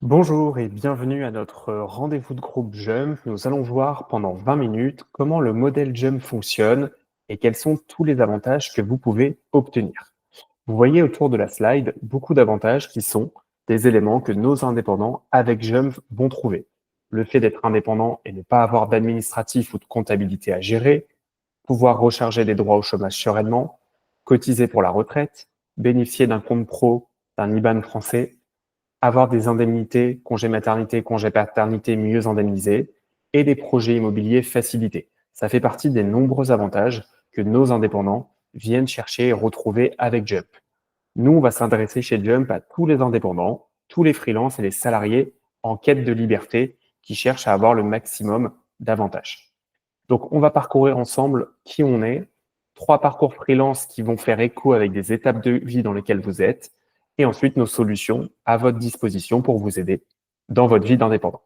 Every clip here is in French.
Bonjour et bienvenue à notre rendez-vous de groupe Jump. Nous allons voir pendant 20 minutes comment le modèle Jump fonctionne et quels sont tous les avantages que vous pouvez obtenir. Vous voyez autour de la slide beaucoup d'avantages qui sont des éléments que nos indépendants avec Jump vont trouver. Le fait d'être indépendant et ne pas avoir d'administratif ou de comptabilité à gérer, pouvoir recharger des droits au chômage sereinement, cotiser pour la retraite, bénéficier d'un compte pro, d'un IBAN français, avoir des indemnités, congé maternité, congé paternité mieux indemnisés et des projets immobiliers facilités. Ça fait partie des nombreux avantages que nos indépendants viennent chercher et retrouver avec Jump. Nous, on va s'intéresser chez Jump à tous les indépendants, tous les freelances et les salariés en quête de liberté qui cherchent à avoir le maximum d'avantages. Donc, on va parcourir ensemble qui on est, 3 parcours freelance qui vont faire écho avec des étapes de vie dans lesquelles vous êtes, et ensuite nos solutions à votre disposition pour vous aider dans votre vie d'indépendant.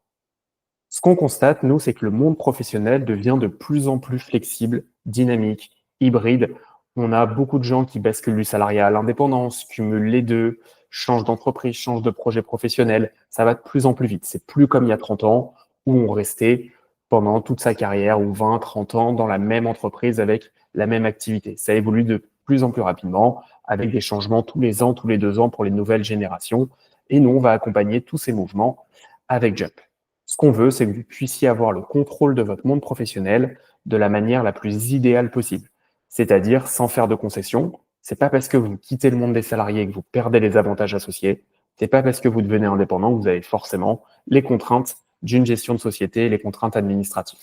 Ce qu'on constate, nous, c'est que le monde professionnel devient de plus en plus flexible, dynamique, hybride. On a beaucoup de gens qui basculent du salariat à l'indépendance, cumulent les deux, changent d'entreprise, changent de projet professionnel. Ça va de plus en plus vite. C'est plus comme il y a 30 ans où on restait pendant toute sa carrière ou 20, 30 ans dans la même entreprise avec la même activité. Ça évolue de plus en plus rapidement avec des changements tous les ans, tous les 2 ans pour les nouvelles générations. Et nous, on va accompagner tous ces mouvements avec Jump. Ce qu'on veut, c'est que vous puissiez avoir le contrôle de votre monde professionnel de la manière la plus idéale possible. C'est-à-dire sans faire de concessions. C'est pas parce que vous quittez le monde des salariés que vous perdez les avantages associés. C'est pas parce que vous devenez indépendant que vous avez forcément les contraintes d'une gestion de société et les contraintes administratives.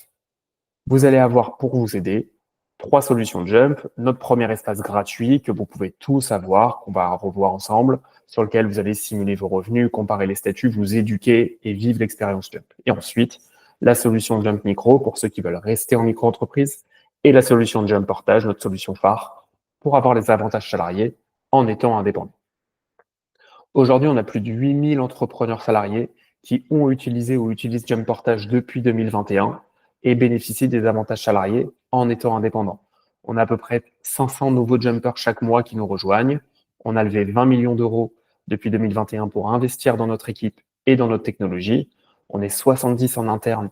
Vous allez avoir pour vous aider 3 solutions de Jump. Notre premier espace gratuit que vous pouvez tous avoir, qu'on va revoir ensemble, sur lequel vous allez simuler vos revenus, comparer les statuts, vous éduquer et vivre l'expérience Jump. Et ensuite, la solution Jump Micro pour ceux qui veulent rester en micro-entreprise et la solution Jump Portage, notre solution phare, pour avoir les avantages salariés en étant indépendant. Aujourd'hui, on a plus de 8000 entrepreneurs salariés qui ont utilisé ou utilisent Jump Portage depuis 2021 et bénéficient des avantages salariés en étant indépendants. On a à peu près 500 nouveaux jumpers chaque mois qui nous rejoignent. On a levé 20 millions d'euros depuis 2021 pour investir dans notre équipe et dans notre technologie. On est 70 en interne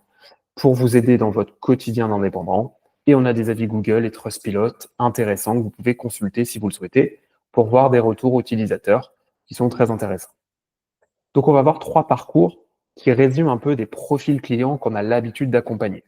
pour vous aider dans votre quotidien d'indépendant. Et on a des avis Google et Trustpilot intéressants que vous pouvez consulter si vous le souhaitez pour voir des retours utilisateurs qui sont très intéressants. Donc, on va voir 3 parcours qui résument un peu des profils clients qu'on a l'habitude d'accompagner.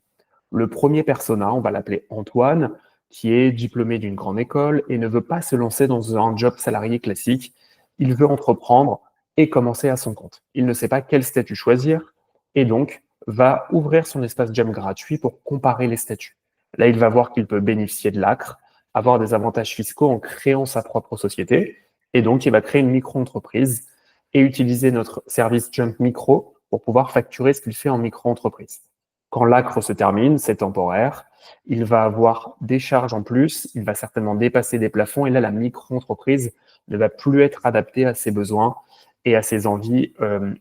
Le premier persona, on va l'appeler Antoine, qui est diplômé d'une grande école et ne veut pas se lancer dans un job salarié classique. Il veut entreprendre et commencer à son compte. Il ne sait pas quel statut choisir et donc va ouvrir son espace Jam gratuit pour comparer les statuts. Là, il va voir qu'il peut bénéficier de l'ACRE, avoir des avantages fiscaux en créant sa propre société et donc il va créer une micro-entreprise et utiliser notre service Jump Micro pour pouvoir facturer ce qu'il fait en micro-entreprise. Quand l'ACRE se termine, c'est temporaire, il va avoir des charges en plus, il va certainement dépasser des plafonds et là, la micro-entreprise ne va plus être adaptée à ses besoins et à ses envies,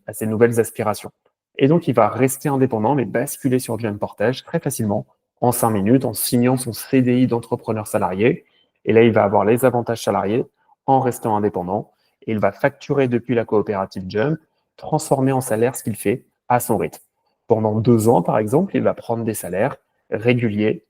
à ses nouvelles aspirations. Et donc, il va rester indépendant, mais basculer sur Jump Portage très facilement, en 5 minutes, en signant son CDI d'entrepreneur salarié. Et là, il va avoir les avantages salariés en restant indépendant. Et il va facturer depuis la coopérative Jump, transformer en salaire ce qu'il fait à son rythme. Pendant 2 ans, par exemple, il va prendre des salaires réguliers.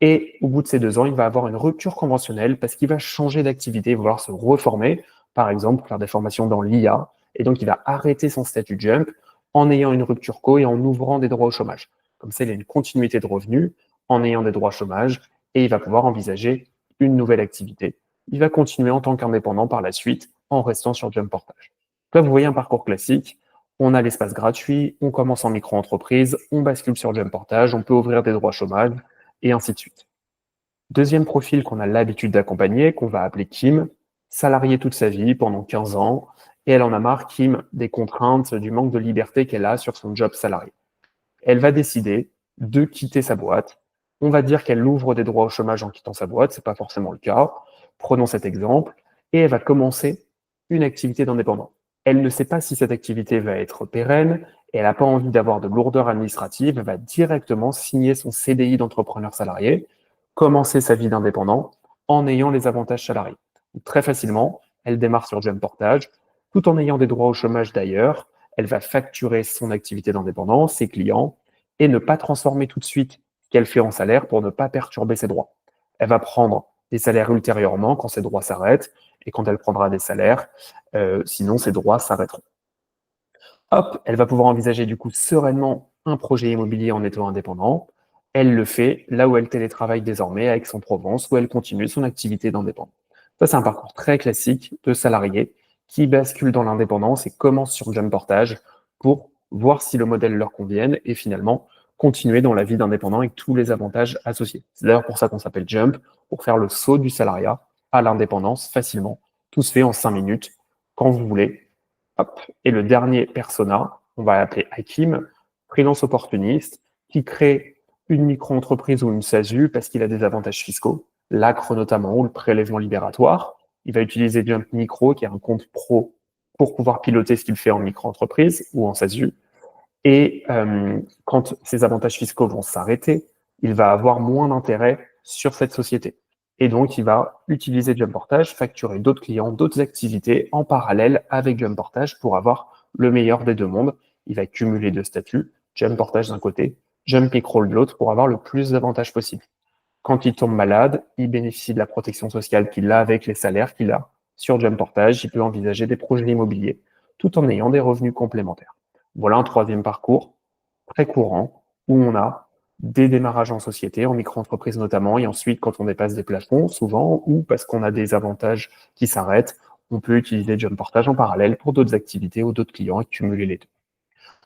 Et au bout de ces 2 ans, il va avoir une rupture conventionnelle parce qu'il va changer d'activité, il va vouloir se reformer, par exemple, faire des formations dans l'IA. Et donc, il va arrêter son statut Jump en ayant une rupture co et en ouvrant des droits au chômage. Comme ça, il a une continuité de revenus en ayant des droits au chômage et il va pouvoir envisager une nouvelle activité. Il va continuer en tant qu'indépendant par la suite en restant sur Jump Portage. Là, vous voyez un parcours classique. On a l'espace gratuit, on commence en micro-entreprise, on bascule sur Jump Portage, on peut ouvrir des droits au chômage et ainsi de suite. Deuxième profil qu'on a l'habitude d'accompagner, qu'on va appeler Kim, salariée toute sa vie pendant 15 ans, et elle en a marre, Kim, des contraintes, du manque de liberté qu'elle a sur son job salarié. Elle va décider de quitter sa boîte. On va dire qu'elle ouvre des droits au chômage en quittant sa boîte, c'est pas forcément le cas. Prenons cet exemple, et elle va commencer une activité d'indépendant. Elle ne sait pas si cette activité va être pérenne, et elle n'a pas envie d'avoir de lourdeur administrative, elle va directement signer son CDI d'entrepreneur salarié, commencer sa vie d'indépendant en ayant les avantages salariés. Donc, très facilement, elle démarre sur Jump Portage, tout en ayant des droits au chômage d'ailleurs. elle va facturer son activité d'indépendant, ses clients, et ne pas transformer tout de suite ce qu'elle fait en salaire pour ne pas perturber ses droits. Elle va prendre des salaires ultérieurement quand ses droits s'arrêtent et quand elle prendra des salaires, sinon ses droits s'arrêteront. Hop, elle va pouvoir envisager du coup sereinement un projet immobilier en étant indépendant. Elle le fait là où elle télétravaille désormais à Aix-en-Provence, où elle continue son activité d'indépendant. Ça, c'est un parcours très classique de salariés qui basculent dans l'indépendance et commencent sur Jump Portage pour voir si le modèle leur convienne et finalement continuer dans la vie d'indépendant avec tous les avantages associés. C'est d'ailleurs pour ça qu'on s'appelle Jump, pour faire le saut du salariat à l'indépendance facilement. Tout se fait en 5 minutes, quand vous voulez. Hop. Et le dernier persona, on va l'appeler Hakim, freelance opportuniste, qui crée une micro-entreprise ou une SASU parce qu'il a des avantages fiscaux, l'ACRE notamment, ou le prélèvement libératoire. Il va utiliser Jump Micro, qui est un compte pro, pour pouvoir piloter ce qu'il fait en micro-entreprise ou en SASU. Et quand ces avantages fiscaux vont s'arrêter, il va avoir moins d'intérêt sur cette société. Et donc, il va utiliser Jump Portage, facturer d'autres clients, d'autres activités en parallèle avec Jump Portage pour avoir le meilleur des deux mondes. Il va cumuler deux statuts, Jump Portage d'un côté, Jump Micro de l'autre pour avoir le plus d'avantages possible. Quand il tombe malade, il bénéficie de la protection sociale qu'il a avec les salaires qu'il a sur Jump Portage. Il peut envisager des projets immobiliers tout en ayant des revenus complémentaires. Voilà un troisième parcours très courant où on a des démarrages en société, en micro-entreprise notamment, et ensuite quand on dépasse des plafonds, souvent, ou parce qu'on a des avantages qui s'arrêtent, on peut utiliser Jump Portage en parallèle pour d'autres activités ou d'autres clients et cumuler les deux.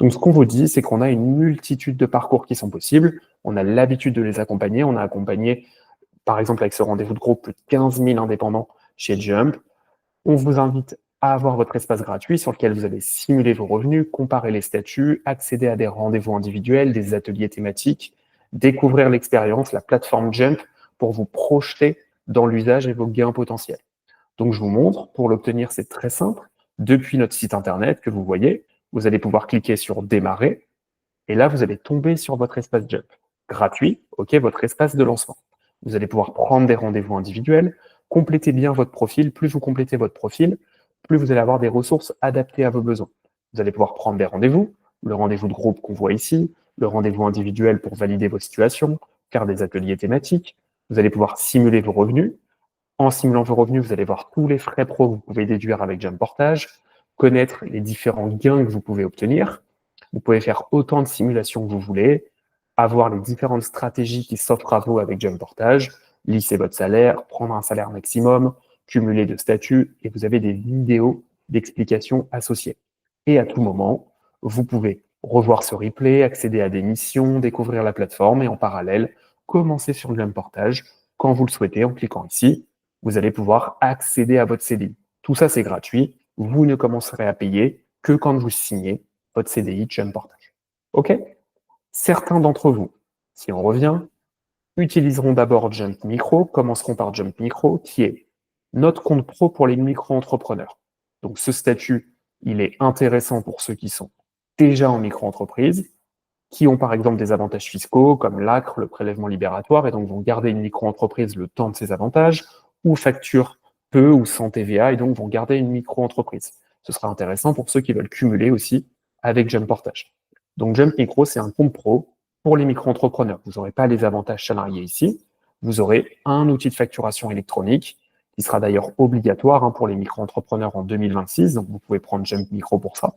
Donc ce qu'on vous dit, c'est qu'on a une multitude de parcours qui sont possibles, on a l'habitude de les accompagner, on a accompagné, par exemple avec ce rendez-vous de groupe, plus de 15 000 indépendants chez Jump. On vous invite à avoir votre espace gratuit sur lequel vous allez simuler vos revenus, comparer les statuts, accéder à des rendez-vous individuels, des ateliers thématiques, découvrir l'expérience, la plateforme Jump pour vous projeter dans l'usage et vos gains potentiels. Donc, je vous montre. Pour l'obtenir, c'est très simple. Depuis notre site internet que vous voyez, vous allez pouvoir cliquer sur Démarrer. Et là, vous allez tomber sur votre espace Jump. Gratuit, OK, votre espace de lancement. Vous allez pouvoir prendre des rendez-vous individuels, compléter bien votre profil. Plus vous complétez votre profil, plus vous allez avoir des ressources adaptées à vos besoins. Vous allez pouvoir prendre des rendez-vous, le rendez-vous de groupe qu'on voit ici, le rendez-vous individuel pour valider vos situations, faire des ateliers thématiques. Vous allez pouvoir simuler vos revenus. En simulant vos revenus, vous allez voir tous les frais pro que vous pouvez déduire avec Jump Portage, connaître les différents gains que vous pouvez obtenir. Vous pouvez faire autant de simulations que vous voulez, avoir les différentes stratégies qui s'offrent à vous avec Jump Portage, lisser votre salaire, prendre un salaire maximum, cumuler de statuts, et vous avez des vidéos d'explications associées. Et à tout moment, vous pouvez revoir ce replay, accéder à des missions, découvrir la plateforme et en parallèle, commencer sur Jump Portage quand vous le souhaitez en cliquant ici. Vous allez pouvoir accéder à votre CDI. Tout ça, c'est gratuit. Vous ne commencerez à payer que quand vous signez votre CDI Jump Portage. OK? Certains d'entre vous, si on revient, utiliseront d'abord Jump Micro, commenceront par Jump Micro, qui est notre compte pro pour les micro-entrepreneurs. Donc ce statut, il est intéressant pour ceux qui sont déjà en micro-entreprise, qui ont par exemple des avantages fiscaux comme l'ACRE, le prélèvement libératoire, et donc vont garder une micro-entreprise le temps de ces avantages, ou facturent peu ou sans TVA, et donc vont garder une micro-entreprise. Ce sera intéressant pour ceux qui veulent cumuler aussi avec Jump Portage. Donc Jump Micro, c'est un compte pro pour les micro-entrepreneurs. Vous n'aurez pas les avantages salariés ici, vous aurez un outil de facturation électronique qui sera d'ailleurs obligatoire pour les micro-entrepreneurs en 2026, donc vous pouvez prendre Jump Micro pour ça.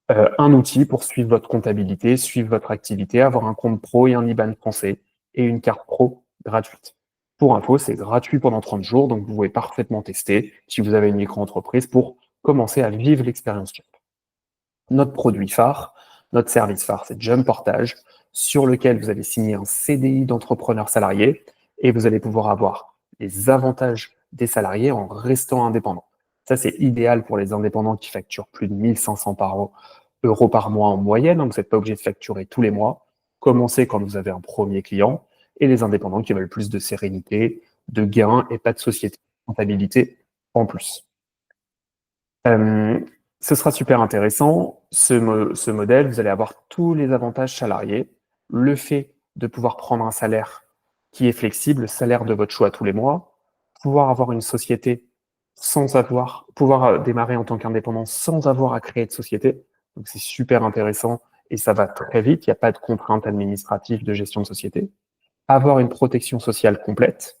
Un outil pour suivre votre comptabilité, suivre votre activité, avoir un compte pro et un IBAN français et une carte pro gratuite. Pour info, c'est gratuit pendant 30 jours, donc vous pouvez parfaitement tester si vous avez une micro-entreprise pour commencer à vivre l'expérience Jump. Notre produit phare, notre service phare, c'est Jump Portage, sur lequel vous allez signer un CDI d'entrepreneur salarié et vous allez pouvoir avoir les avantages des salariés en restant indépendant. Ça, c'est idéal pour les indépendants qui facturent plus de 1500 euros par mois en moyenne. Vous n'êtes pas obligé de facturer tous les mois. Commencez quand vous avez un premier client. Et les indépendants qui veulent plus de sérénité, de gains et pas de société de comptabilité en plus. Ce sera super intéressant. Ce modèle, vous allez avoir tous les avantages salariés. Le fait de pouvoir prendre un salaire qui est flexible, le salaire de votre choix tous les mois, pouvoir avoir une société sans avoir, pouvoir démarrer en tant qu'indépendant sans avoir à créer de société. Donc c'est super intéressant et ça va très vite. Il n'y a pas de contraintes administratives de gestion de société. Avoir une protection sociale complète,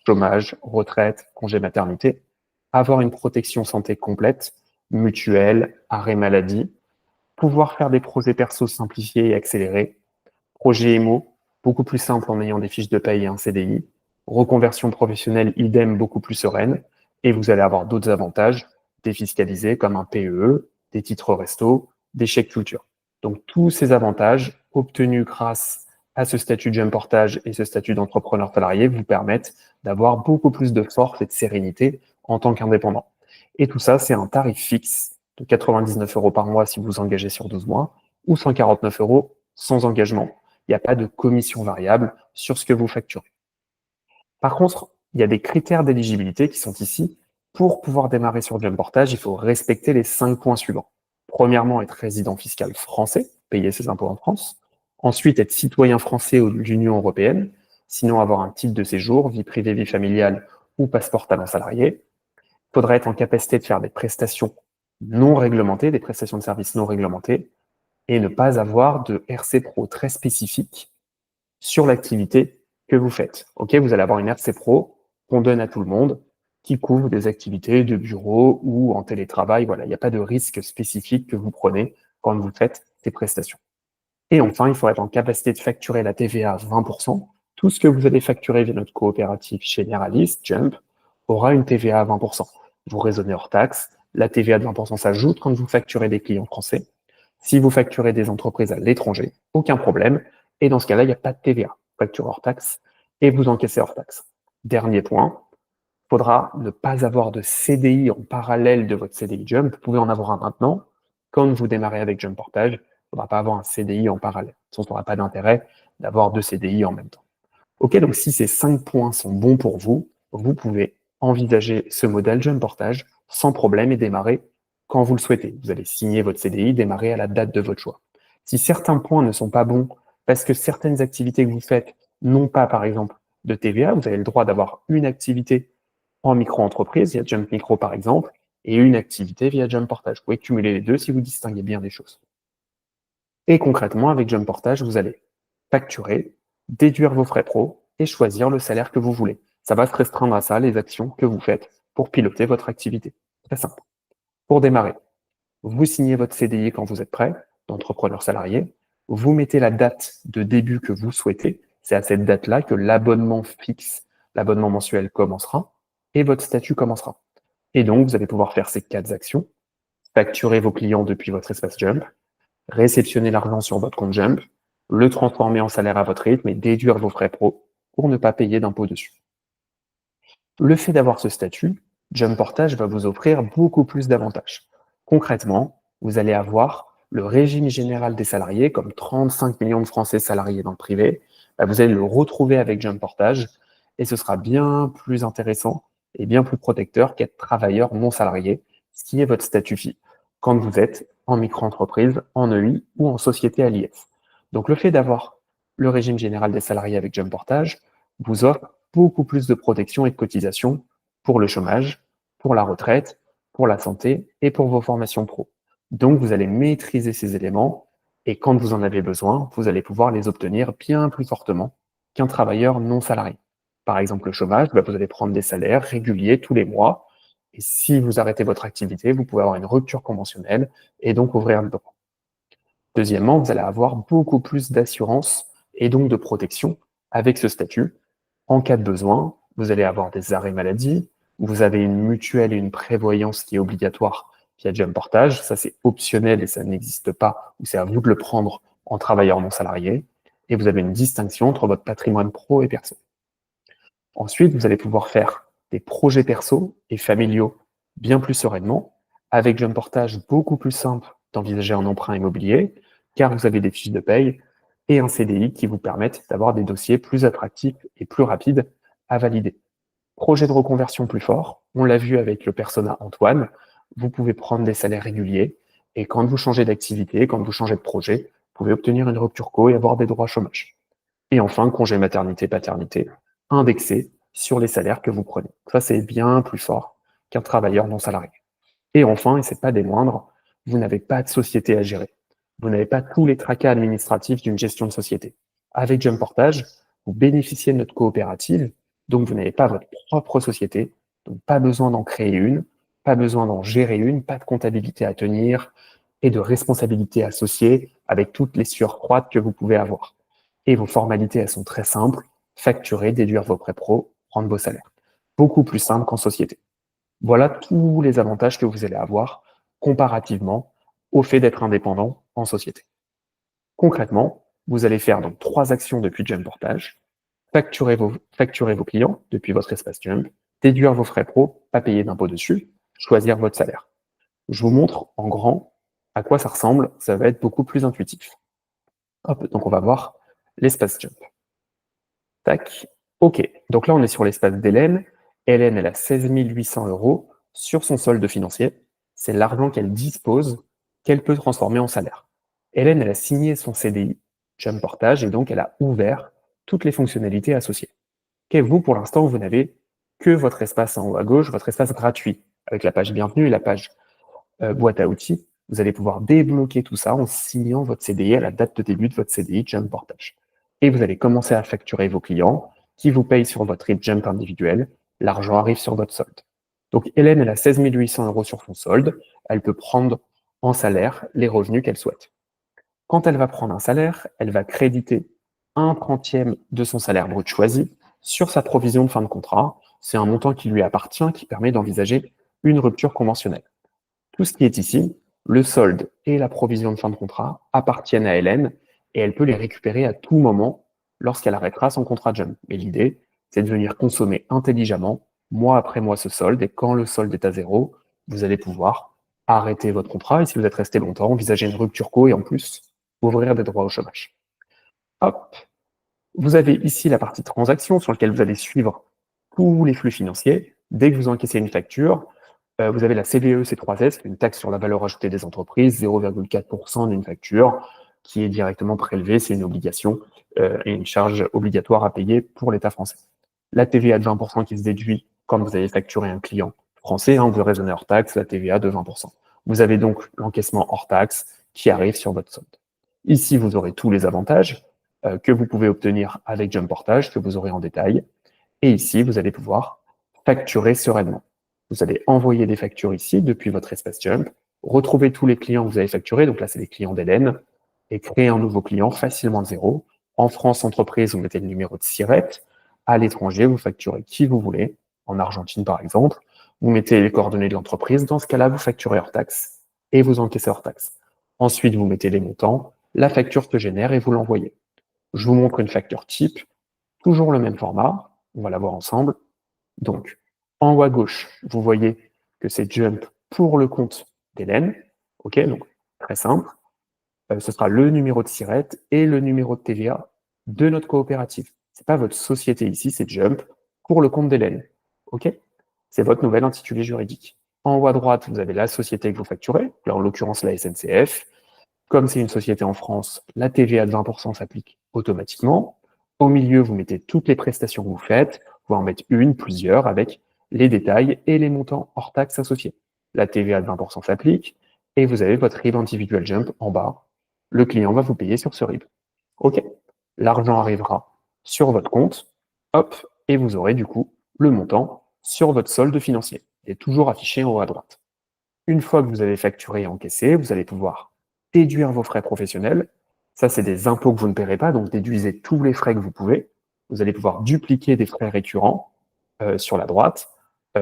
chômage, retraite, congé maternité. Avoir une protection santé complète, mutuelle, arrêt maladie. Pouvoir faire des projets perso simplifiés et accélérés. Projet EMO, beaucoup plus simple en ayant des fiches de paye et un CDI. Reconversion professionnelle, idem, beaucoup plus sereine. Et vous allez avoir d'autres avantages défiscalisés comme un PEE, des titres resto, des chèques culture. Donc tous ces avantages obtenus grâce à ce statut de jeune portage et ce statut d'entrepreneur salarié vous permettent d'avoir beaucoup plus de force et de sérénité en tant qu'indépendant. Et tout ça, c'est un tarif fixe de 99 euros par mois si vous vous engagez sur 12 mois ou 149 euros sans engagement. Il n'y a pas de commission variable sur ce que vous facturez. Par contre, il y a des critères d'éligibilité qui sont ici. Pour pouvoir démarrer sur Jump Portage, il faut respecter les 5 points suivants. Premièrement, être résident fiscal français, payer ses impôts en France. Ensuite, être citoyen français ou de l'Union européenne. Sinon, avoir un titre de séjour, vie privée, vie familiale ou passeport talent salarié. Il faudra être en capacité de faire des prestations non réglementées, des prestations de services non réglementées, et ne pas avoir de RC Pro très spécifique sur l'activité que vous faites. Ok, vous allez avoir une RC Pro qu'on donne à tout le monde qui couvre des activités de bureau ou en télétravail. Voilà, il n'y a pas de risque spécifique que vous prenez quand vous faites ces prestations. Et enfin, il faut être en capacité de facturer la TVA à 20%. Tout ce que vous allez facturer via notre coopérative généraliste, Jump, aura une TVA à 20%. Vous raisonnez hors taxe. La TVA de 20% s'ajoute quand vous facturez des clients français. Si vous facturez des entreprises à l'étranger, aucun problème. Et dans ce cas-là, il n'y a pas de TVA. Facture hors taxe et vous encaissez hors taxe. Dernier point, il faudra ne pas avoir de CDI en parallèle de votre CDI Jump. Vous pouvez en avoir un maintenant. Quand vous démarrez avec Jump Portage, il ne faudra pas avoir un CDI en parallèle. Sinon, on n'aura pas d'intérêt d'avoir deux CDI en même temps. Ok, donc si ces 5 points sont bons pour vous, vous pouvez envisager ce modèle Jump Portage sans problème et démarrer quand vous le souhaitez. Vous allez signer votre CDI, démarrer à la date de votre choix. Si certains points ne sont pas bons parce que certaines activités que vous faites n'ont pas, par exemple, de TVA, vous avez le droit d'avoir une activité en micro-entreprise, via Jump Micro par exemple, et une activité via Jump Portage. Vous pouvez cumuler les deux si vous distinguez bien les choses. Et concrètement, avec Jump Portage, vous allez facturer, déduire vos frais pro et choisir le salaire que vous voulez. Ça va se restreindre à ça, les actions que vous faites pour piloter votre activité. Très simple. Pour démarrer, vous signez votre CDI quand vous êtes prêt, d'entrepreneur salarié. Vous mettez la date de début que vous souhaitez. C'est à cette date-là que l'abonnement fixe, l'abonnement mensuel commencera et votre statut commencera. Et donc, vous allez pouvoir faire ces 4 actions. Facturer vos clients depuis votre espace Jump, réceptionner l'argent sur votre compte Jump, le transformer en salaire à votre rythme et déduire vos frais pro pour ne pas payer d'impôt dessus. Le fait d'avoir ce statut, Jump Portage va vous offrir beaucoup plus d'avantages. Concrètement, vous allez avoir le régime général des salariés, comme 35 millions de Français salariés dans le privé. Vous allez le retrouver avec Jump Portage et ce sera bien plus intéressant et bien plus protecteur qu'être travailleur non salarié, ce qui est votre statut quand vous êtes en micro-entreprise, en EI ou en société à l'IS. Donc le fait d'avoir le régime général des salariés avec Jump Portage vous offre beaucoup plus de protection et de cotisation pour le chômage, pour la retraite, pour la santé et pour vos formations pro. Donc, vous allez maîtriser ces éléments et quand vous en avez besoin, vous allez pouvoir les obtenir bien plus fortement qu'un travailleur non salarié. Par exemple, le chômage, vous allez prendre des salaires réguliers tous les mois et si vous arrêtez votre activité, vous pouvez avoir une rupture conventionnelle et donc ouvrir le droit. Deuxièmement, vous allez avoir beaucoup plus d'assurance et donc de protection avec ce statut. En cas de besoin, vous allez avoir des arrêts maladie, vous avez une mutuelle et une prévoyance qui est obligatoire via Jump Portage. Ça, c'est optionnel et ça n'existe pas, ou c'est à vous de le prendre en travailleur non salarié. Et vous avez une distinction entre votre patrimoine pro et perso. Ensuite, vous allez pouvoir faire des projets perso et familiaux bien plus sereinement, avec Jump Portage beaucoup plus simple d'envisager un emprunt immobilier, car vous avez des fiches de paye et un CDI qui vous permettent d'avoir des dossiers plus attractifs et plus rapides à valider. Projet de reconversion plus fort, on l'a vu avec le persona Antoine, vous pouvez prendre des salaires réguliers et quand vous changez d'activité, quand vous changez de projet, vous pouvez obtenir une rupture co et avoir des droits chômage. Et enfin, congé maternité-paternité, indexé sur les salaires que vous prenez. Ça, c'est bien plus fort qu'un travailleur non salarié. Et enfin, et c'est pas des moindres, vous n'avez pas de société à gérer. Vous n'avez pas tous les tracas administratifs d'une gestion de société. Avec Jump Portage, vous bénéficiez de notre coopérative, donc vous n'avez pas votre propre société, donc pas besoin d'en créer une, pas besoin d'en gérer une, pas de comptabilité à tenir et de responsabilités associées avec toutes les surcroîtes que vous pouvez avoir. Et vos formalités, elles sont très simples. Facturer, déduire vos prêts pro, prendre vos salaires. Beaucoup plus simple qu'en société. Voilà tous les avantages que vous allez avoir comparativement au fait d'être indépendant en société. Concrètement, vous allez faire donc 3 actions depuis Jump Portage. Facturer vos clients depuis votre espace Jump, déduire vos frais pro, pas payer d'impôt dessus, choisir votre salaire. Je vous montre en grand à quoi ça ressemble, ça va être beaucoup plus intuitif. Hop, donc on va voir l'espace Jump. Tac. OK. Donc là, on est sur l'espace d'Hélène. Hélène, elle a 16 800 € sur son solde financier. C'est l'argent qu'elle dispose, qu'elle peut transformer en salaire. Hélène, elle a signé son CDI, Jump Portage, et donc elle a ouvert toutes les fonctionnalités associées. OK, vous, pour l'instant, vous n'avez que votre espace en haut à gauche, votre espace gratuit, avec la page bienvenue et la page boîte à outils. Vous allez pouvoir débloquer tout ça en signant votre CDI à la date de début de votre CDI Jump Portage. Et vous allez commencer à facturer vos clients qui vous payent sur votre Jump individuel. L'argent arrive sur votre solde. Donc Hélène, elle a 16 800 € sur son solde. Elle peut prendre en salaire les revenus qu'elle souhaite. Quand elle va prendre un salaire, elle va créditer 1/30 de son salaire brut choisi sur sa provision de fin de contrat. C'est un montant qui lui appartient, qui permet d'envisager une rupture conventionnelle. Tout ce qui est ici, le solde et la provision de fin de contrat appartiennent à Hélène et elle peut les récupérer à tout moment lorsqu'elle arrêtera son contrat Jump. Mais l'idée, c'est de venir consommer intelligemment, mois après mois, ce solde. Et quand le solde est à zéro, vous allez pouvoir arrêter votre contrat. Et si vous êtes resté longtemps, envisager une rupture co et en plus, ouvrir des droits au chômage. Hop. Vous avez ici la partie transaction sur laquelle vous allez suivre tous les flux financiers. Dès que vous encaissez une facture, vous avez la CVE C3S, une taxe sur la valeur ajoutée des entreprises, 0,4% d'une facture qui est directement prélevée. C'est une obligation et une charge obligatoire à payer pour l'État français. La TVA de 20% qui se déduit quand vous avez facturé un client français, vous raisonnez hors taxe, la TVA de 20%. Vous avez donc l'encaissement hors taxe qui arrive sur votre solde. Ici, vous aurez tous les avantages que vous pouvez obtenir avec Jump Portage, que vous aurez en détail. Et ici, vous allez pouvoir facturer sereinement. Vous allez envoyer des factures ici depuis votre espace Jump, retrouver tous les clients que vous avez facturés, donc là c'est les clients d'Hélène, et créer un nouveau client facilement de zéro. En France, entreprise, vous mettez le numéro de SIRET. À l'étranger, vous facturez qui vous voulez, en Argentine par exemple. Vous mettez les coordonnées de l'entreprise. Dans ce cas-là, vous facturez hors taxe et vous encaissez hors taxe. Ensuite, vous mettez les montants, la facture se génère et vous l'envoyez. Je vous montre une facture type, toujours le même format. On va la voir ensemble. Donc, en haut à gauche, vous voyez que c'est Jump pour le compte d'Hélène. OK, donc très simple. Ce sera le numéro de SIRET et le numéro de TVA de notre coopérative. Ce n'est pas votre société ici, c'est Jump pour le compte d'Hélène. OK? C'est votre nouvel intitulé juridique. En haut à droite, vous avez la société que vous facturez, là en l'occurrence la SNCF. Comme c'est une société en France, la TVA de 20% s'applique automatiquement. Au milieu, vous mettez toutes les prestations que vous faites. Vous pouvez en mettre une, plusieurs, avec les détails et les montants hors taxes associés. La TVA de 20% s'applique et vous avez votre RIB individual Jump en bas. Le client va vous payer sur ce RIB. OK. L'argent arrivera sur votre compte, hop, et vous aurez du coup le montant sur votre solde financier. Il est toujours affiché en haut à droite. Une fois que vous avez facturé et encaissé, vous allez pouvoir déduire vos frais professionnels. Ça, c'est des impôts que vous ne paierez pas, donc déduisez tous les frais que vous pouvez. Vous allez pouvoir dupliquer des frais récurrents sur la droite.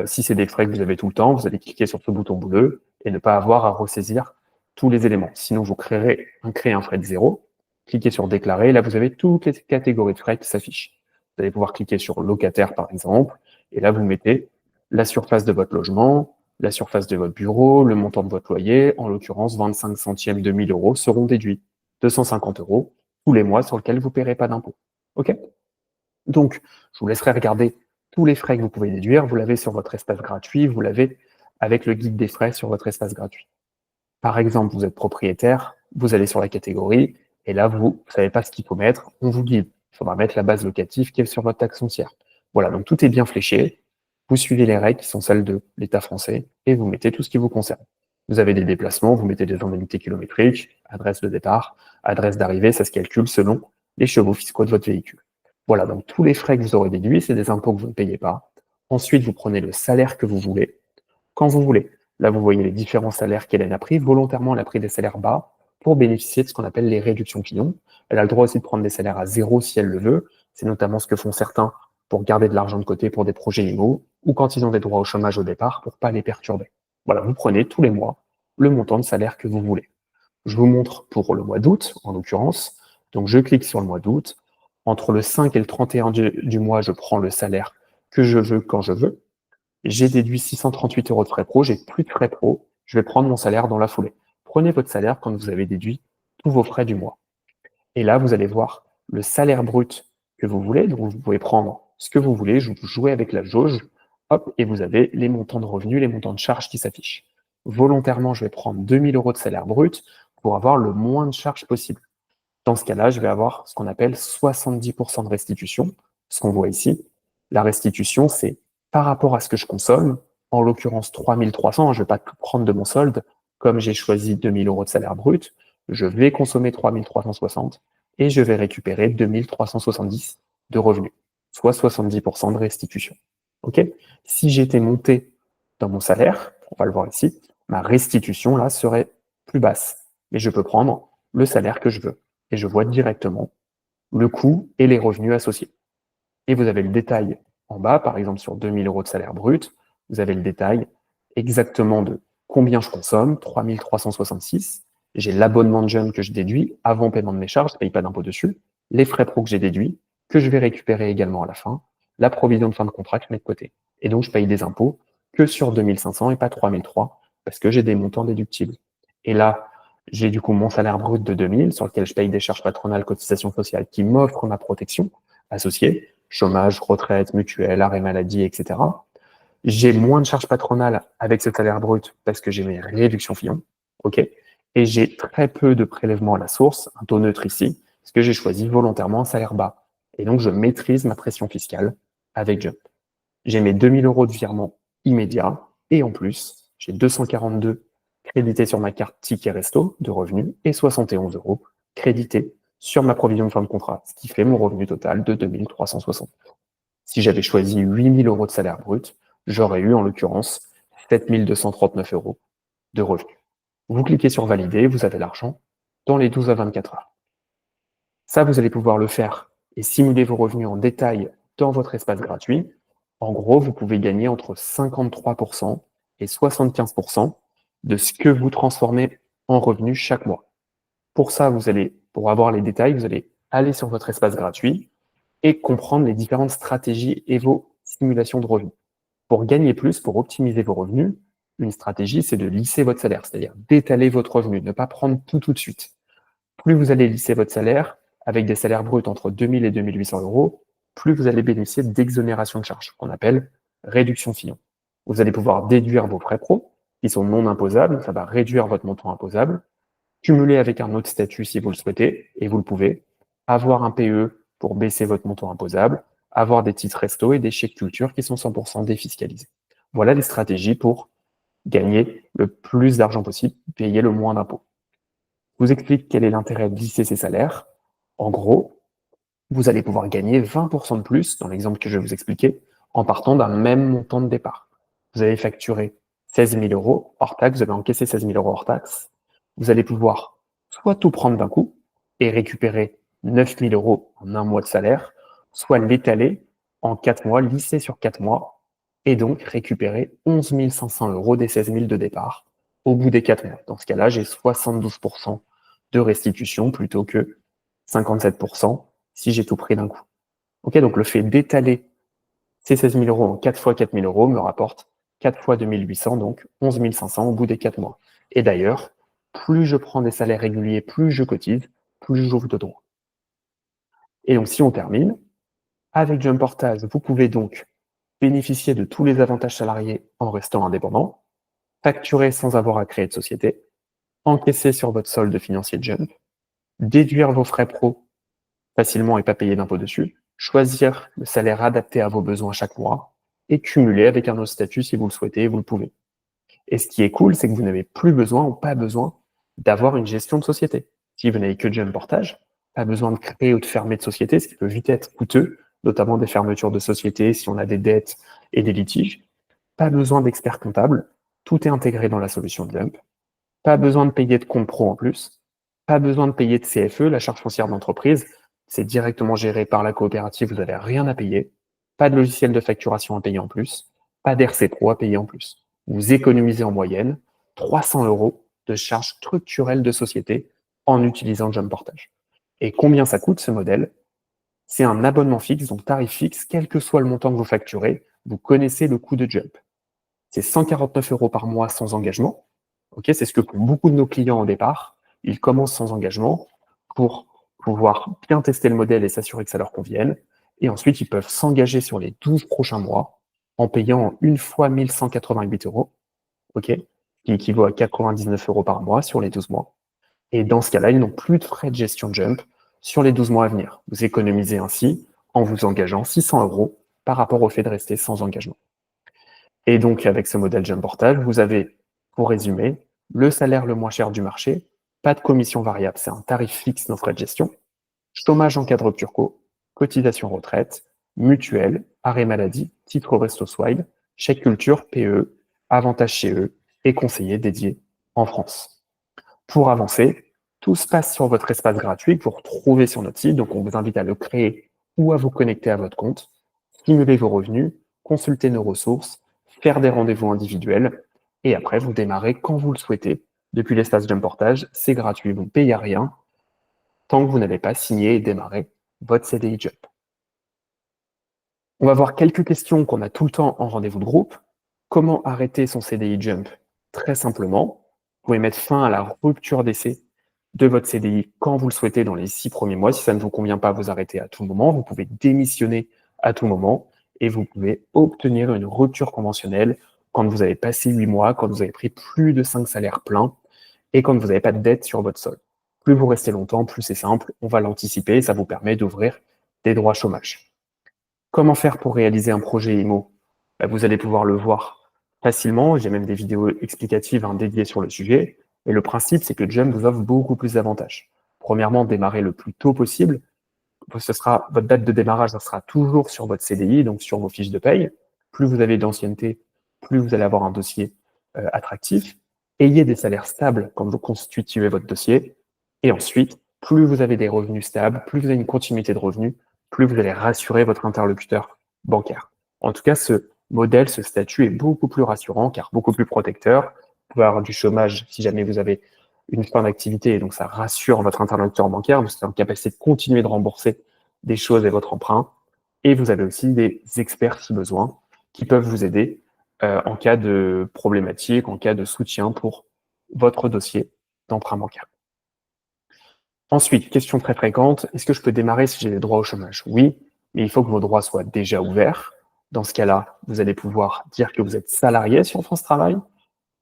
Si c'est des frais que vous avez tout le temps, vous allez cliquer sur ce bouton bleu et ne pas avoir à ressaisir tous les éléments. Sinon, vous créez un frais de zéro. Cliquez sur déclarer. Là, vous avez toutes les catégories de frais qui s'affichent. Vous allez pouvoir cliquer sur locataire, par exemple. Et là, vous mettez la surface de votre logement, la surface de votre bureau, le montant de votre loyer, en l'occurrence 25 centièmes de 1000 € seront déduits. 250 € tous les mois sur lesquels vous ne paierez pas d'impôt. OK? Donc, je vous laisserai regarder tous les frais que vous pouvez déduire. Vous l'avez sur votre espace gratuit, vous l'avez avec le guide des frais sur votre espace gratuit. Par exemple, vous êtes propriétaire, vous allez sur la catégorie, et là, vous ne savez pas ce qu'il faut mettre, on vous guide. Il faudra mettre la base locative qui est sur votre taxe foncière. Voilà, donc tout est bien fléché. Vous suivez les règles qui sont celles de l'État français et vous mettez tout ce qui vous concerne. Vous avez des déplacements, vous mettez des indemnités kilométriques, adresse de départ, adresse d'arrivée, ça se calcule selon les chevaux fiscaux de votre véhicule. Voilà, donc tous les frais que vous aurez déduits, c'est des impôts que vous ne payez pas. Ensuite, vous prenez le salaire que vous voulez, quand vous voulez. Là, vous voyez les différents salaires qu'Hélène a pris. Volontairement, elle a pris des salaires bas pour bénéficier de ce qu'on appelle les réductions Fillon. Elle a le droit aussi de prendre des salaires à zéro si elle le veut. C'est notamment ce que font certains pour garder de l'argent de côté pour des projets IMO ou quand ils ont des droits au chômage au départ pour pas les perturber. Voilà, vous prenez tous les mois le montant de salaire que vous voulez. Je vous montre pour le mois d'août, en l'occurrence. Donc, je clique sur le mois d'août. Entre le 5 et le 31 du mois, je prends le salaire que je veux quand je veux. J'ai déduit 638 euros de frais pro, j'ai plus de frais pro, je vais prendre mon salaire dans la foulée. Prenez votre salaire quand vous avez déduit tous vos frais du mois. Et là, vous allez voir le salaire brut que vous voulez. Donc, vous pouvez prendre ce que vous voulez, vous jouez avec la jauge, hop, et vous avez les montants de revenus, les montants de charges qui s'affichent. Volontairement, je vais prendre 2000 euros de salaire brut pour avoir le moins de charges possible. Dans ce cas-là, je vais avoir ce qu'on appelle 70% de restitution. Ce qu'on voit ici, la restitution, c'est par rapport à ce que je consomme, en l'occurrence 3300, je ne vais pas tout prendre de mon solde, comme j'ai choisi 2000 euros de salaire brut, je vais consommer 3360 et je vais récupérer 2370 de revenus, soit 70% de restitution. Ok. Si j'étais monté dans mon salaire, on va le voir ici, ma restitution là serait plus basse, mais je peux prendre le salaire que je veux et je vois directement le coût et les revenus associés. Et vous avez le détail en bas, par exemple sur 2000 euros de salaire brut, vous avez le détail exactement de combien je consomme, 3366. J'ai l'abonnement de Jump que je déduis avant paiement de mes charges, je ne paye pas d'impôt dessus, les frais pro que j'ai déduits, que je vais récupérer également à la fin, la provision de fin de contrat que je mets de côté. Et donc, je paye des impôts que sur 2500 et pas 3003 parce que j'ai des montants déductibles. Et là, j'ai du coup mon salaire brut de 2000 sur lequel je paye des charges patronales, cotisations sociales qui m'offrent ma protection associée, chômage, retraite, mutuelle, arrêt maladie, etc. J'ai moins de charges patronales avec ce salaire brut parce que j'ai mes réductions Fillon, ok, et j'ai très peu de prélèvements à la source, un taux neutre ici, parce que j'ai choisi volontairement un salaire bas. Et donc, je maîtrise ma pression fiscale avec Jump. J'ai mes 2000 euros de virement immédiat et en plus, j'ai 242 crédités sur ma carte ticket resto de revenus et 71 euros crédités sur ma provision de fin de contrat, ce qui fait mon revenu total de 2360. Si j'avais choisi 8000 euros de salaire brut, j'aurais eu en l'occurrence 7239 euros de revenus. Vous cliquez sur valider, vous avez l'argent dans les 12 à 24 heures. Ça, vous allez pouvoir le faire et simuler vos revenus en détail dans votre espace gratuit. En gros, vous pouvez gagner entre 53% et 75% de ce que vous transformez en revenus chaque mois. Pour ça, pour avoir les détails, vous allez aller sur votre espace gratuit et comprendre les différentes stratégies et vos simulations de revenus. Pour gagner plus, pour optimiser vos revenus, une stratégie, c'est de lisser votre salaire, c'est-à-dire d'étaler votre revenu, ne pas prendre tout de suite. Plus vous allez lisser votre salaire, avec des salaires bruts entre 2000 et 2800 euros, plus vous allez bénéficier d'exonération de charges, qu'on appelle réduction Fillon. Vous allez pouvoir déduire vos frais pro, qui sont non imposables, ça va réduire votre montant imposable, cumuler avec un autre statut si vous le souhaitez, et vous le pouvez, avoir un PE pour baisser votre montant imposable, avoir des titres resto et des chèques culture qui sont 100% défiscalisés. Voilà les stratégies pour gagner le plus d'argent possible, payer le moins d'impôts. Je vous explique quel est l'intérêt de lisser ces salaires. En gros, vous allez pouvoir gagner 20% de plus, dans l'exemple que je vais vous expliquer, en partant d'un même montant de départ. Vous avez facturé 16 000 euros hors taxe, vous avez encaissé 16 000 euros hors taxe. Vous allez pouvoir soit tout prendre d'un coup et récupérer 9 000 euros en un mois de salaire, soit l'étaler en 4 mois, lisser sur 4 mois, et donc récupérer 11 500 euros des 16 000 de départ au bout des 4 mois. Dans ce cas-là, j'ai 72% de restitution plutôt que 57% si j'ai tout pris d'un coup. Ok, donc le fait d'étaler ces 16 000 euros en 4 fois 4 000 euros me rapporte 4 fois 2 800, donc 11 500 au bout des 4 mois. Et d'ailleurs, plus je prends des salaires réguliers, plus je cotise, plus j'ouvre de droits. Et donc si on termine, avec Jump Portage, vous pouvez donc bénéficier de tous les avantages salariés en restant indépendant, facturer sans avoir à créer de société, encaisser sur votre solde financier de Jump, déduire vos frais pro facilement et pas payer d'impôt dessus, choisir le salaire adapté à vos besoins chaque mois et cumuler avec un autre statut si vous le souhaitez et vous le pouvez. Et ce qui est cool, c'est que vous n'avez plus besoin ou pas besoin d'avoir une gestion de société. Si vous n'avez que Jump Portage, pas besoin de créer ou de fermer de société, ce qui peut vite être coûteux, notamment des fermetures de société si on a des dettes et des litiges. Pas besoin d'expert comptable, tout est intégré dans la solution de Jump. Pas besoin de payer de compte pro en plus. Pas besoin de payer de CFE, la charge foncière d'entreprise. C'est directement géré par la coopérative, vous n'avez rien à payer. Pas de logiciel de facturation à payer en plus. Pas d'RC Pro à payer en plus. Vous économisez en moyenne 300 € de charges structurelles de société en utilisant Jump Portage. Et combien ça coûte ce modèle? C'est un abonnement fixe, donc tarif fixe, quel que soit le montant que vous facturez, vous connaissez le coût de Jump. C'est 149 € par mois sans engagement. Okay, c'est ce que font beaucoup de nos clients au départ. Ils commencent sans engagement pour pouvoir bien tester le modèle et s'assurer que ça leur convienne. Et ensuite, ils peuvent s'engager sur les 12 prochains mois en payant une fois 1188 €, okay, qui équivaut à 99 € par mois sur les 12 mois. Et dans ce cas-là, ils n'ont plus de frais de gestion Jump sur les 12 mois à venir. Vous économisez ainsi en vous engageant 600 € par rapport au fait de rester sans engagement. Et donc, avec ce modèle Jump Portage, vous avez, pour résumer, le salaire le moins cher du marché, pas de commission variable, c'est un tarif fixe, nos frais de gestion, chômage en cas de rupture co, cotisation retraite, mutuelle, arrêt maladie, titre resto swile, chèque culture, PE, avantage chez eux et conseiller dédié en France. Pour avancer, tout se passe sur votre espace gratuit que vous retrouvez sur notre site, donc on vous invite à le créer ou à vous connecter à votre compte, stimuler vos revenus, consulter nos ressources, faire des rendez-vous individuels, et après vous démarrez quand vous le souhaitez. Depuis l'espace Jump Portage, c'est gratuit, vous ne payez rien, tant que vous n'avez pas signé et démarré votre CDI Jump. On va voir quelques questions qu'on a tout le temps en rendez-vous de groupe. Comment arrêter son CDI Jump? Très simplement, vous pouvez mettre fin à la rupture d'essai de votre CDI quand vous le souhaitez dans les 6 premiers mois. Si ça ne vous convient pas, vous arrêtez à tout moment. Vous pouvez démissionner à tout moment et vous pouvez obtenir une rupture conventionnelle quand vous avez passé 8 mois, quand vous avez pris plus de 5 salaires pleins et quand vous n'avez pas de dette sur votre solde. Plus vous restez longtemps, plus c'est simple, on va l'anticiper et ça vous permet d'ouvrir des droits chômage. Comment faire pour réaliser un projet IMO? Vous allez pouvoir le voir facilement. J'ai même des vidéos explicatives dédiées sur le sujet. Et le principe, c'est que Jump vous offre beaucoup plus d'avantages. Premièrement, démarrer le plus tôt possible. Votre date de démarrage, ça sera toujours sur votre CDI, donc sur vos fiches de paye. Plus vous avez d'ancienneté, plus vous allez avoir un dossier attractif. Ayez des salaires stables quand vous constituez votre dossier. Et ensuite, plus vous avez des revenus stables, plus vous avez une continuité de revenus, plus vous allez rassurer votre interlocuteur bancaire. En tout cas, ce modèle, ce statut est beaucoup plus rassurant car beaucoup plus protecteur. Vous pouvez avoir du chômage si jamais vous avez une fin d'activité et donc ça rassure votre interlocuteur bancaire. Vous êtes en capacité de continuer de rembourser des choses et votre emprunt. Et vous avez aussi des experts si besoin qui peuvent vous aider en cas de problématique, en cas de soutien pour votre dossier d'emprunt bancaire. Ensuite, question très fréquente, est-ce que je peux démarrer si j'ai des droits au chômage? Oui, mais il faut que vos droits soient déjà ouverts. Dans ce cas-là, vous allez pouvoir dire que vous êtes salarié sur France Travail,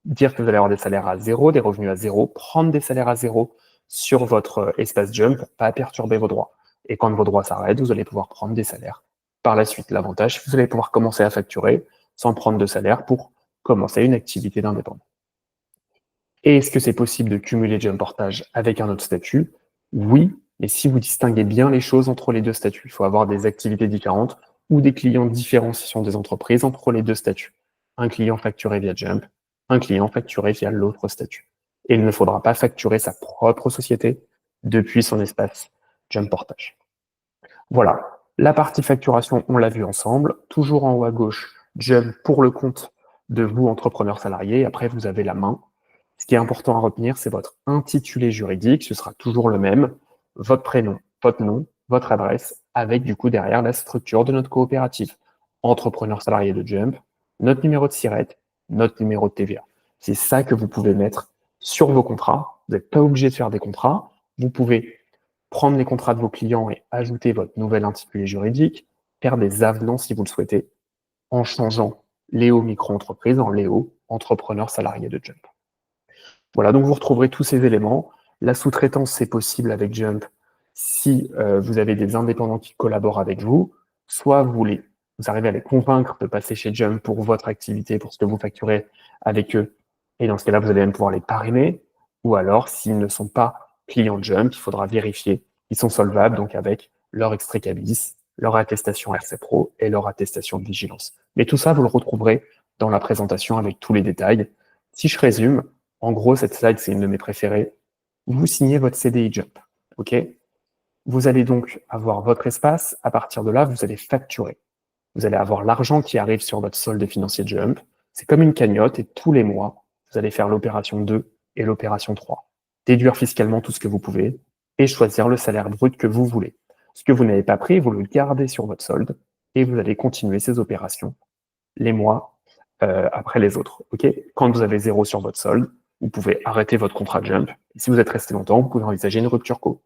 dire que vous allez avoir des salaires à zéro, des revenus à zéro, prendre des salaires à zéro sur votre espace Jump pour pas perturber vos droits. Et quand vos droits s'arrêtent, vous allez pouvoir prendre des salaires. Par la suite, l'avantage, vous allez pouvoir commencer à facturer sans prendre de salaire pour commencer une activité d'indépendant. Et est-ce que c'est possible de cumuler Jump Portage avec un autre statut? Oui, mais si vous distinguez bien les choses entre les deux statuts, il faut avoir des activités différentes ou des clients différents si ce sont des entreprises entre les deux statuts. Un client facturé via Jump, un client facturé via l'autre statut. Et il ne faudra pas facturer sa propre société depuis son espace Jump Portage. Voilà, la partie facturation, on l'a vu ensemble. Toujours en haut à gauche, Jump pour le compte de vous, entrepreneur salarié. Après, vous avez la main. Ce qui est important à retenir, c'est votre intitulé juridique. Ce sera toujours le même. Votre prénom, votre nom, votre adresse, avec du coup derrière la structure de notre coopérative. Entrepreneur salarié de Jump, notre numéro de SIRET, notre numéro de TVA. C'est ça que vous pouvez mettre sur vos contrats. Vous n'êtes pas obligé de faire des contrats. Vous pouvez prendre les contrats de vos clients et ajouter votre nouvel intitulé juridique, faire des avenants si vous le souhaitez, en changeant Léo micro-entreprise en Léo entrepreneur salarié de Jump. Voilà, donc vous retrouverez tous ces éléments. La sous-traitance, c'est possible avec Jump si vous avez des indépendants qui collaborent avec vous, soit vous arrivez à les convaincre de passer chez Jump pour votre activité, pour ce que vous facturez avec eux, Et dans ce cas-là, vous allez même pouvoir les parrainer. Ou alors, s'ils ne sont pas clients Jump, il faudra vérifier qu'ils sont solvables, donc avec leur extrait CABIS, leur attestation RC Pro et leur attestation de vigilance. Mais tout ça, vous le retrouverez dans la présentation avec tous les détails. Si je résume, en gros, cette slide, c'est une de mes préférées. Vous signez votre CDI Jump. OK? Vous allez donc avoir votre espace. À partir de là, vous allez facturer. Vous allez avoir l'argent qui arrive sur votre solde financier Jump. C'est comme une cagnotte et tous les mois, vous allez faire l'opération 2 et l'opération 3. Déduire fiscalement tout ce que vous pouvez et choisir le salaire brut que vous voulez. Ce que vous n'avez pas pris, vous le gardez sur votre solde et vous allez continuer ces opérations les mois après les autres. Ok. Quand vous avez zéro sur votre solde, vous pouvez arrêter votre contrat Jump. Et si vous êtes resté longtemps, vous pouvez envisager une rupture co.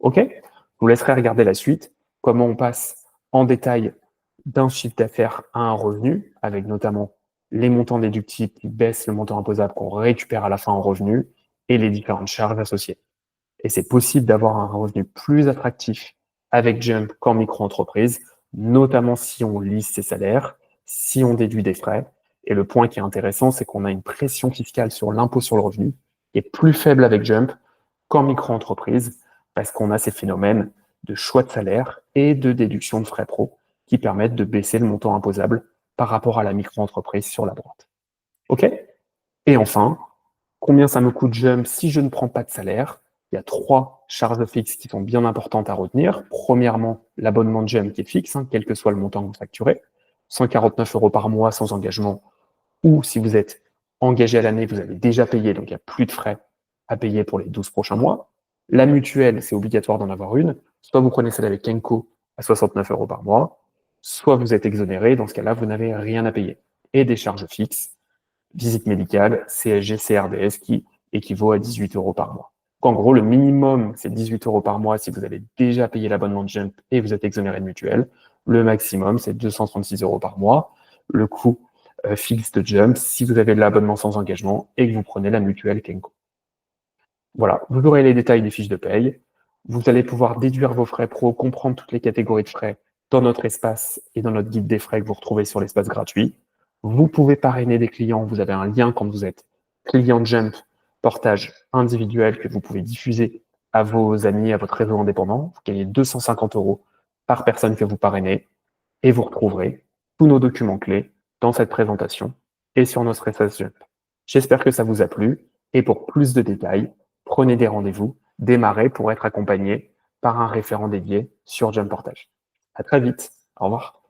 OK? Je vous laisserai regarder la suite, comment on passe en détail d'un chiffre d'affaires à un revenu, avec notamment les montants déductibles qui baissent le montant imposable qu'on récupère à la fin en revenu et les différentes charges associées. Et c'est possible d'avoir un revenu plus attractif avec Jump qu'en micro-entreprise, notamment si on lisse ses salaires, si on déduit des frais. Et le point qui est intéressant, c'est qu'on a une pression fiscale sur l'impôt sur le revenu qui est plus faible avec Jump qu'en micro-entreprise, parce qu'on a ces phénomènes de choix de salaire et de déduction de frais pro qui permettent de baisser le montant imposable par rapport à la micro-entreprise sur la droite. OK? Et enfin, combien ça me coûte Jump si je ne prends pas de salaire? Il y a 3 charges fixes qui sont bien importantes à retenir. Premièrement, l'abonnement de Jump qui est fixe, quel que soit le montant que vous facturez. 149 € par mois sans engagement, ou si vous êtes engagé à l'année, vous avez déjà payé, donc il n'y a plus de frais à payer pour les 12 prochains mois. La mutuelle, c'est obligatoire d'en avoir une. Soit vous prenez celle avec Kenko à 69 € par mois, soit vous êtes exonéré. Dans ce cas-là, vous n'avez rien à payer. Et des charges fixes, visite médicale, CSG, CRDS, qui équivaut à 18 € par mois. Donc, en gros, le minimum, c'est 18 € par mois si vous avez déjà payé l'abonnement de Jump et vous êtes exonéré de mutuelle. Le maximum, c'est 236 € par mois. Le coût fixe de Jump si vous avez de l'abonnement sans engagement et que vous prenez la mutuelle Kenko. Voilà, vous aurez les détails des fiches de paye. Vous allez pouvoir déduire vos frais pro, comprendre toutes les catégories de frais dans notre espace et dans notre guide des frais que vous retrouvez sur l'espace gratuit. Vous pouvez parrainer des clients. Vous avez un lien quand vous êtes client Jump, portage individuel que vous pouvez diffuser à vos amis, à votre réseau indépendant. Vous gagnez 250 € par personne que vous parrainez et vous retrouverez tous nos documents clés dans cette présentation et sur notre espace Jump. J'espère que ça vous a plu et pour plus de détails, prenez des rendez-vous, démarrez pour être accompagné par un référent dédié sur Jump Portage. À très vite. Au revoir.